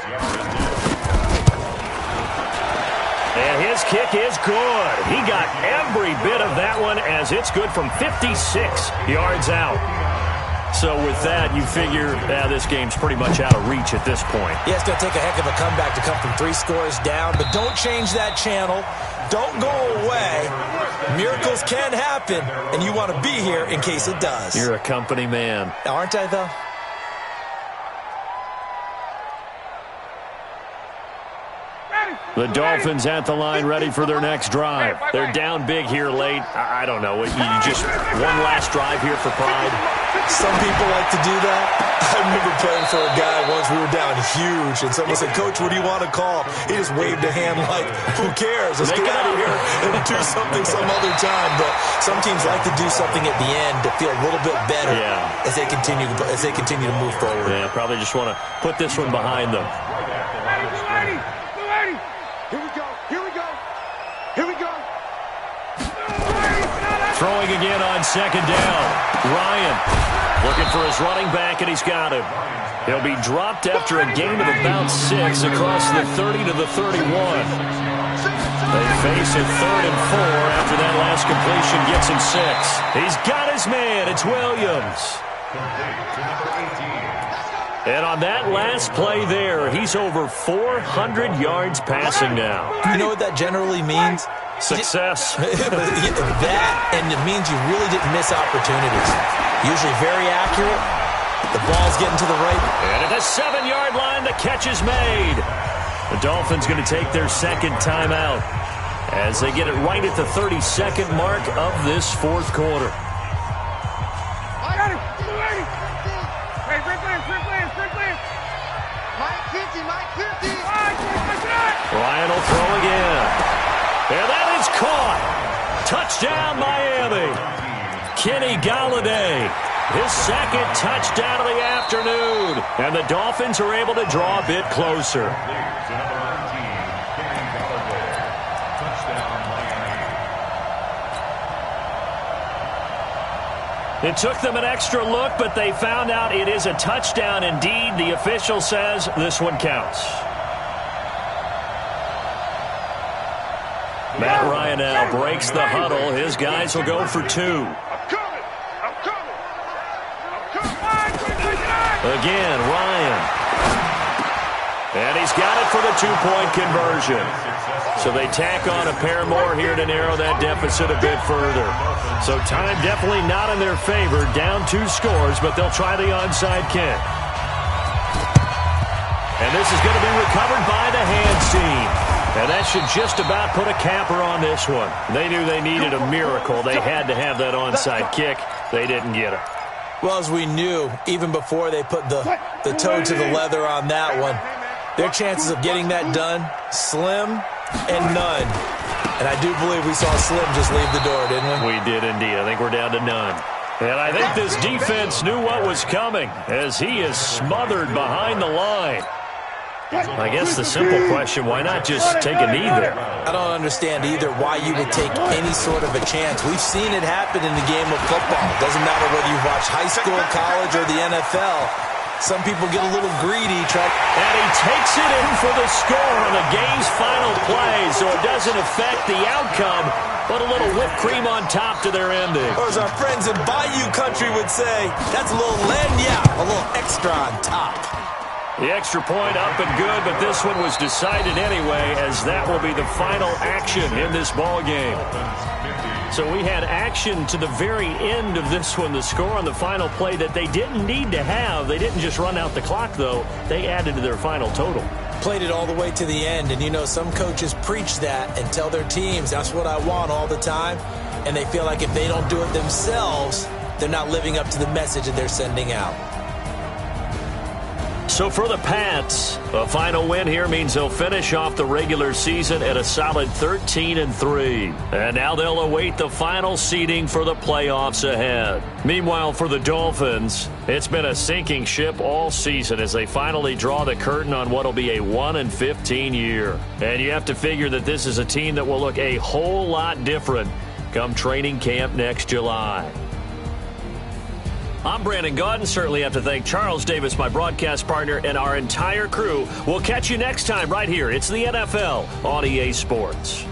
And his kick is good. He got every bit of that one as it's good from 56 yards out. So with that, you figure this game's pretty much out of reach at this point. Yeah, it's going to take a heck of a comeback to come from 3 scores down, but don't change that channel. Don't go away. Miracles can happen, and you want to be here in case it does. You're a company man. Aren't I, though? The Dolphins at the line ready for their next drive. They're down big here late. I don't know. You just one last drive here for pride? Some people like to do that. I remember playing for a guy once. We were down huge, and someone said, "Coach, what do you want to call?" He just waved a hand like, who cares? Let's get out of here and do something some other time. But some teams like to do something at the end to feel a little bit better as they continue to move forward. Yeah, probably just want to put this one behind them. Throwing again on 2nd down. Ryan looking for his running back, and he's got him. He'll be dropped after a gain of about 6 across the 30 to the 31. They face a 3rd and 4 after that last completion gets him 6. He's got his man. It's Williams. And on that last play there, he's over 400 yards passing now. You know what that generally means? Success. That, and it means you really didn't miss opportunities. Usually very accurate. The ball's getting to the right. And at the 7-yard line, the catch is made. The Dolphins going to take their 2nd timeout as they get it right at the 32nd mark of this 4th quarter. I got him. Hey, Frank Lance. Mike 50. Ryan will throw again. And that is caught. Touchdown, Miami. Kenny Golladay, his 2nd touchdown of the afternoon. And the Dolphins are able to draw a bit closer. It took them an extra look, but they found out it is a touchdown indeed. The official says this one counts. Matt Ryan now breaks the huddle. His guys will go for 2. Again, Ryan. And he's got it for the 2-point conversion. So they tack on a pair more here to narrow that deficit a bit further. So time definitely not in their favor. Down 2 scores, but they'll try the onside kick. And this is going to be recovered by the Hands team. And that should just about put a capper on this one. They knew they needed a miracle. They had to have that onside kick. They didn't get it. Well, as we knew, even before they put the toe to the leather on that one, their chances of getting that done, slim and none. And I do believe we saw Slim just leave the door, didn't we? We did indeed. I think we're down to none. And I think this defense knew what was coming as he is smothered behind the line. I guess the simple question, why not just take a knee there? I don't understand either why you would take any sort of a chance. We've seen it happen in the game of football. Doesn't matter whether you watch high school, college, or the NFL. Some people get a little greedy. And he takes it in for the score on the game's final play, so it doesn't affect the outcome, but a little whipped cream on top to their ending. Or as our friends in Bayou Country would say, that's a little lagniappe, a little extra on top. The extra point up and good, but this one was decided anyway, as that will be the final action in this ball game. So we had action to the very end of this one, the score on the final play that they didn't need to have. They didn't just run out the clock, though. They added to their final total. Played it all the way to the end, and you know some coaches preach that and tell their teams, that's what I want all the time, and they feel like if they don't do it themselves, they're not living up to the message that they're sending out. So for the Pats, a final win here means they'll finish off the regular season at a solid 13-3. And now they'll await the final seeding for the playoffs ahead. Meanwhile, for the Dolphins, it's been a sinking ship all season as they finally draw the curtain on what will be a 1-15 year. And you have to figure that this is a team that will look a whole lot different come training camp next July. I'm Brandon Gaudin. Certainly have to thank Charles Davis, my broadcast partner, and our entire crew. We'll catch you next time right here. It's the NFL on EA Sports.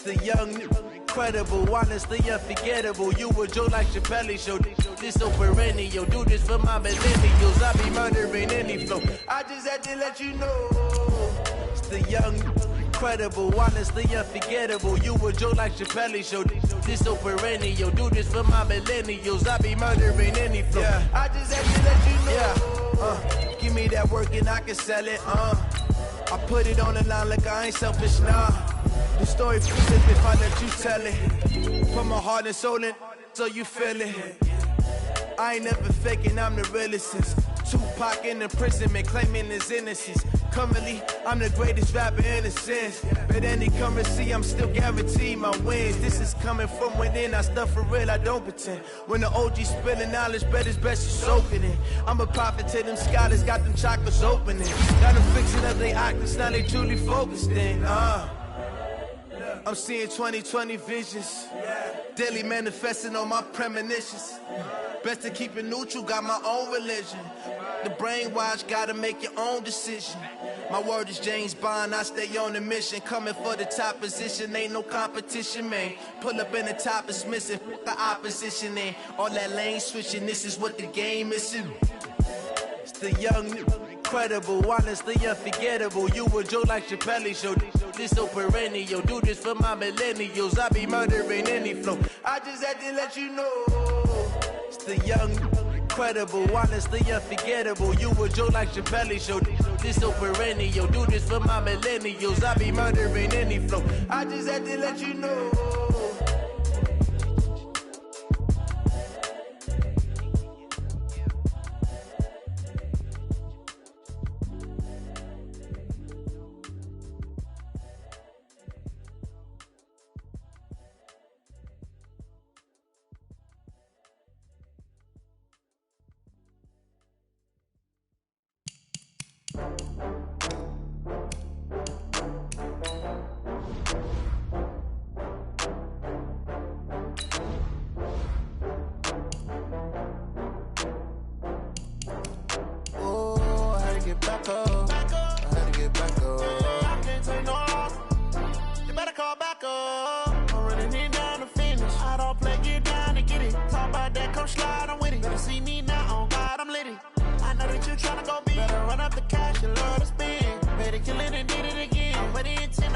The young, incredible, honestly unforgettable. You a Joe like Chappelle show. This so perennial. Do this for my millennials. I be murdering any flow. I just had to let you know. It's the young, incredible, honestly unforgettable. You a Joe like Chappelle show. This so perennial. Do this for my millennials. I be murdering any flow. Yeah. I just had to let you know. Yeah. Give me that work and I can sell it. I put it on the line like I ain't selfish, nah. The story flips if I let you tell it. Put my heart and soul in, so you feel it. I ain't never faking, I'm the realest since Tupac in imprisonment, claiming his innocence. Currently, I'm the greatest rapper in a sense. But any currency, I'm still guaranteed my wins. This is coming from within, I stuff for real, I don't pretend. When the OG spilling knowledge, bet it's best you soak it in. I'm a prophet to them scholars, got them chakras opening. Got them fixing up they octaves, now they truly focused in. I'm seeing 2020 visions, daily manifesting on my premonitions. Best to keep it neutral, got my own religion. The brainwash, gotta make your own decision. My word is James Bond, I stay on a mission. Coming for the top position, ain't no competition, man. Pull up in the top is missing, the opposition in. All that lane switching, this is what the game is. It's the young, incredible, honestly unforgettable. You a Joe like Chappelle show. This so perennial. Do this for my millennials. I be murdering any flow. I just had to let you know. It's the young, incredible, honestly unforgettable. You a Joe like Chappelle show. This so perennial. Do this for my millennials. I be murdering any flow. I just had to let you know. Tryna go big, better run up the cash, you love to spin. Better kill it and did it again. I'm ready intent